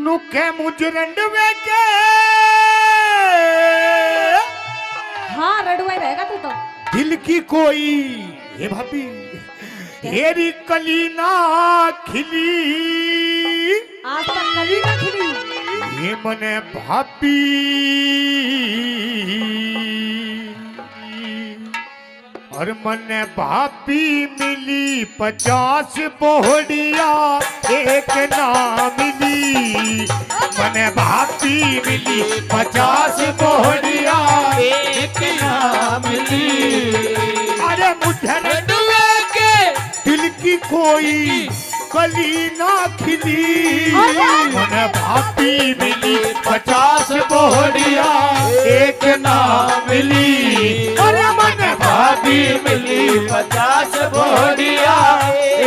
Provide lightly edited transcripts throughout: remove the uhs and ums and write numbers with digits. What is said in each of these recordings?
नुके मुझ रंडवे के। हाँ रडुआ रहेगा तू तो। दिल की कोई हे भाभी हेरी कली ना खिली, आज तक कली ना खिली। ये मने भाभी और मने भाभी मिली 50 बोहड़िया एक ना मिली। मने भाभी मिली 50 बोहड़िया एक ना मिली। अरे मुझे रंडवे के दिल की कोई कली ना खिली। मने भाभी मिली 50 बोहड़िया एक ना मिली। अरे मन भाभी मिली 50 बोहड़िया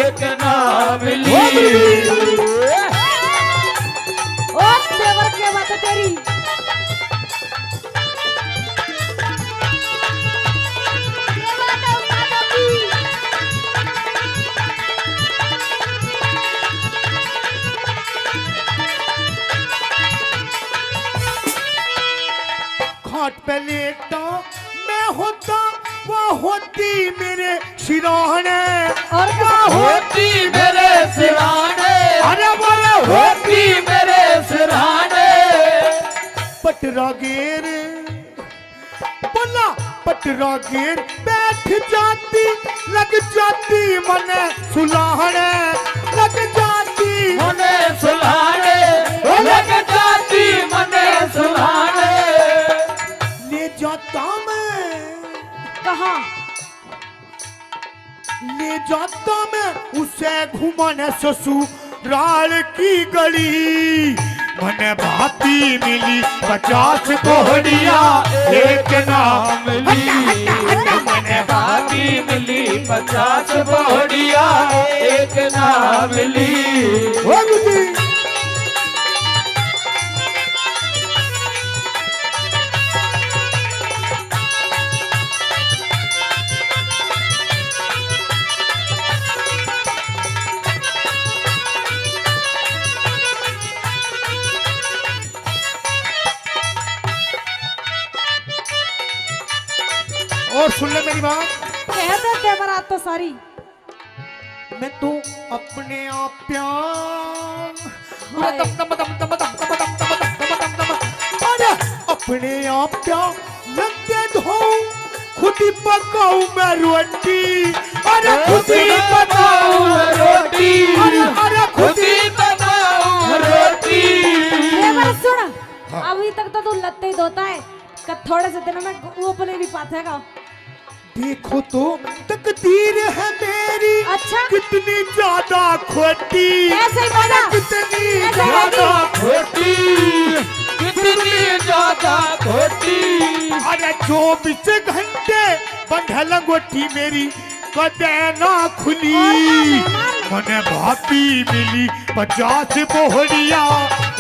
एक ना मिली। ओ देवर क्या बात है तेरी। खाट पे लेटा मैं होता वो होती मेरे सिराने। और वो होती मेरे सिराने। अरे बोले होती मेरे सिराने। पटरा गेर बोला पटरा गेर बैठ जाती लग जाती मने सुलाहने लग जाती मने सुलाने लग जाती मने सुलाने। ले जाता मैं कहाँ ले जाता मैं उसे घुमाने ससुराल की गली। मने भाभी मिली 50 बोहड़िया एक ना मिली। मने भाभी मिली 50 बोहड़िया एक ना मिली। हो गुदी और सुन ले मेरी बात। कहते देवर आज तो सारी। मैं तो अपने आप प्यार हाय। अरे अपने आप प्यार लगते धोऊं खुद ही पकाऊं मैं रोटी। अरे खुद ही बताऊं रोटी। अरे खुद ही बताऊं रोटी। देवर सुन हाँ। अभी तक तो तू लत्ते ही धोता है कब थोड़े से दिनों में वो अपने भी पाथेगा। देखो तो तकदीर है मेरी अच्छा कितनी ज्यादा खोटी। ऐसे ही बोला। कितनी ऐसे ज्यादा खोटी कितनी ज्यादा खोटी। अरे 24 घंटे बंद है लंगोटी मेरी कदे ना खुली। मने भाभी मिली 50 बोहड़िया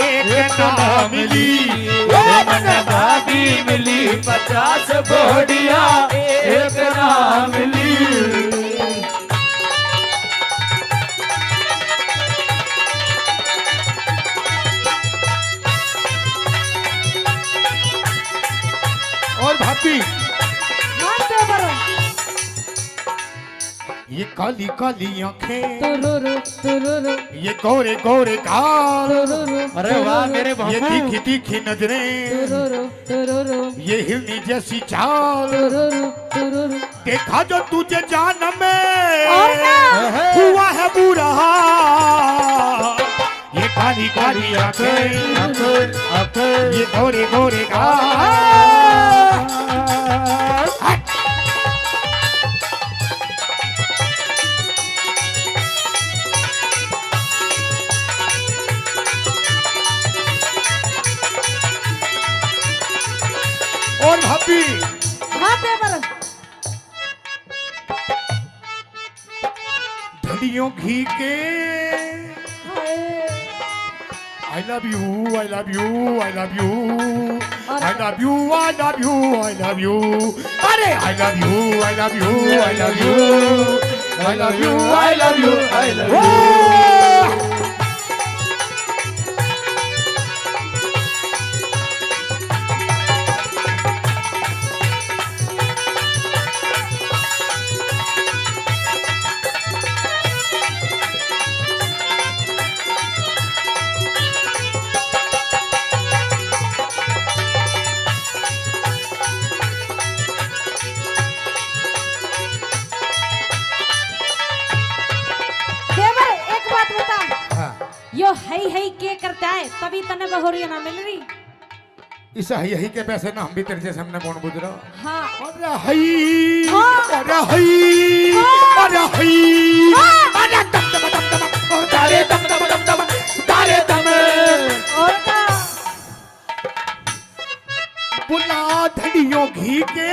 एक ना मिली। मने भाभी मिली 50 बोहड़िया एक ना मिली। और भाभी हाँ देवर ये काली काली आंखें तुरुरु ये गोरे गोरे गाल अरे वाह मेरे ये बाबू। तीखी तीखी नजरें तुरुरु ये हिरनी जैसी चाल तुरुरु देखा जो तुझे जान में और क्या? हुआ है बुरा। ये काली काली आंखें ये गोरे गोरे गाल। और भाभी हाँ देवर धड़ियों घी के I love you, I love you, I love you, I love you, I love you, I love you. अरे I love you, I love you, I love you, I love you, I love you, I love you. के करता है तभी तने बहुरिया ना मिल रही। इस यही के पैसे ना हम भी तेरे जैसे हमने कौन बुझ रहा। हाँ अरे हई हाँ। अरे हई हाँ। अरे हई हाँ। अरे दम दम दम दम तारे दम दम दम दम तारे दम और का बुला धड़ियों घी के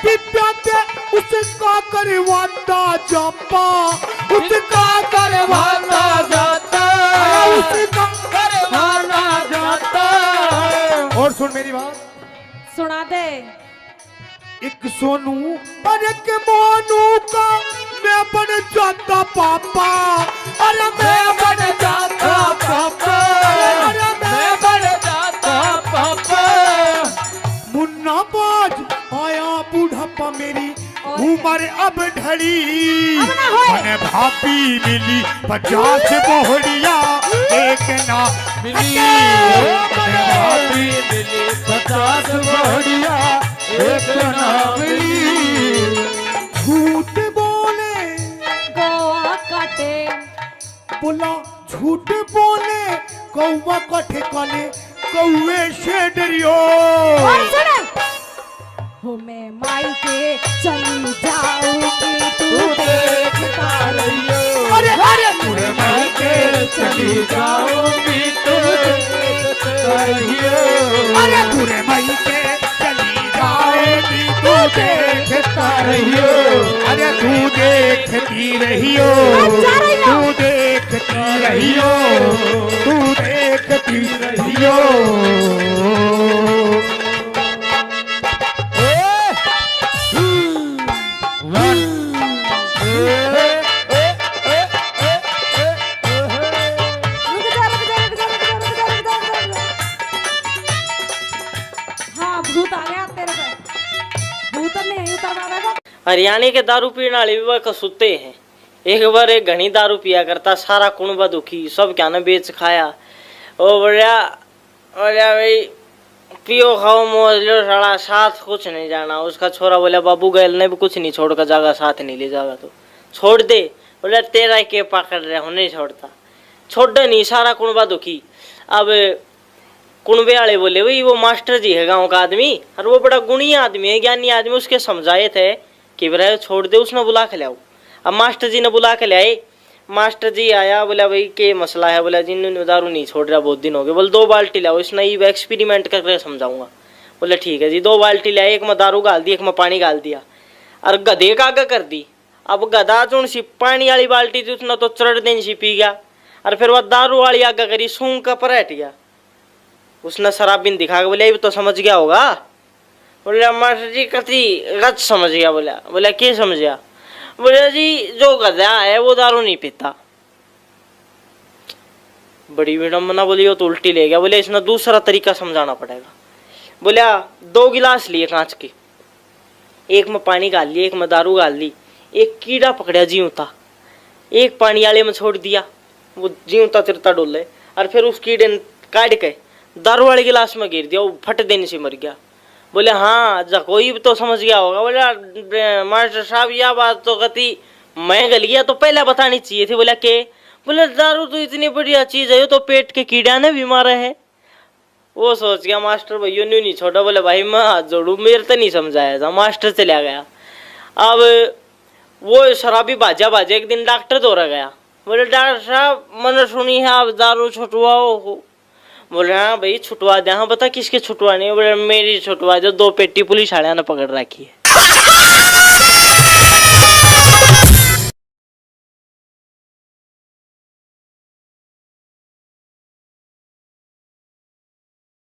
पिप्या के उसका करवाता जापा उसका करवाता जाता उसका करवाना जाता। और सुन मेरी बात, सुना दे। एक सोनू और एक मोनू का मैं बन जाता पापा। अरे मैं बन जाता पापा। अरे मैं बन जाता पापा। मुन्ना बाज आया बुढ़ापा मेरी उम्र अब ढली। अब ना होए। मैंने भाभी मिली 50 बोहड़िया एक ना मिली मैंने भाभी मिली 50 बोहड़िया एक ना मिली। झूठ बोले गोवा काटे बोला झूठ बोले कौवा का ठिकाने कौवे से डरियो। और सुन हो मैं माई के चली जाऊंगी तू देखता रहियो। अरे अरे पूरे मैं के चली जाऊंगी तो कहियो। अरे पूरे मई के चली जाएगी तू देखता रहियो। अरे तू देखती रहियो तू देखती रहियो तू देखती रहियो। हाँ भूत आ गया तेरे पे। भूत नहीं उतरना रहेगा। हरियाणा के दारू पीने वाले भी वह सुते हैं। एक बार एक घनी दारू पिया करता, सारा कुनबा दुखी, सब क्या ना बेच खाया। ओ बढ़िया बढ़िया भाई पियो खाओ मौज लो, साला साथ कुछ नहीं जाना। उसका छोरा बोला बाबू गैल ने भी कुछ नहीं छोड़ कर जागा, साथ नहीं ले जागा तो छोड़ दे। बोला तेरा के पकड़ रहे हो, नहीं छोड़ता। छोड़ नहीं, सारा कुनबा दुखी। अब कुनबे वाले बोले भाई वो मास्टर जी है गांव का आदमी, और वो बड़ा गुणी आदमी है, ज्ञानी आदमी। उसके समझाए थे कि भाई छोड़ दे, उसने बुला के लाओ। अब मास्टर जी ने बुला के लाए। मास्टर जी आया, बोला भाई के मसला है। बोला जी दारू नहीं छोड़ रहा, बहुत दिन हो गए। बोले 2 बाल्टी लाओ, इसने ये एक्सपेरिमेंट करके समझाऊंगा। बोले ठीक है जी। 2 बाल्टी लाए, एक में दारू गाल दी, एक में पानी गाल दिया, और गधे का आगा कर दी। अब गधा जो सी पानी वाली बाल्टी थी उसने तो चढ़ दिन सी पी गया, और फिर वह दारू वाली आगा करी, सूंघ का पलट गया। उसने शराब बिन दिखा के बोला ये तो समझ गया होगा। बोला मास्टर जी कति गच समझ गया। बोला क्या समझ गया? बोला जी जो गधा है वो दारू नहीं पीता। बड़ी विडम्बना बोली, वो तो उल्टी ले गया। बोले इसने दूसरा तरीका समझाना पड़ेगा। बोला 2 गिलास लिए कांच के, एक में पानी गाल लिया, एक में दारू गाल ली। एक कीड़ा पकड़ा जीव था, एक पानी वाले में छोड़ दिया, वो जीव था तिरता डोले, और फिर उस कीड़े ने काट के दारू वाले गिलास में गिर दिया, वो फट देने से मर गया। बोले हाँ जा कोई भी तो समझ गया होगा। बोला मास्टर साहब यह बात तो कति मैं गल गया, तो पहले बतानी चाहिए थी। बोला के? बोले दारू तो इतनी बढ़िया चीज है, तो पेट के कीड़ा ने भी मारा है। वो सोच गया मास्टर भैया ने नहीं छोड़ा। बोले भाई मैं हाथ जोड़ू, मेरे तो नहीं समझाया था। मास्टर चला गया। अब वो शराबी बाजा एक दिन डॉक्टर दौरा गया। बोले डॉक्टर साहब मैंने सुनी है आप दारू छुटवाओ हो। बोले हाँ भाई छुटवा दे। हाँ बता किसके छुटवानी है? बोले मेरी छुटवा दो, 2 पेटी पुलिस वाले ने पकड़ रखी है।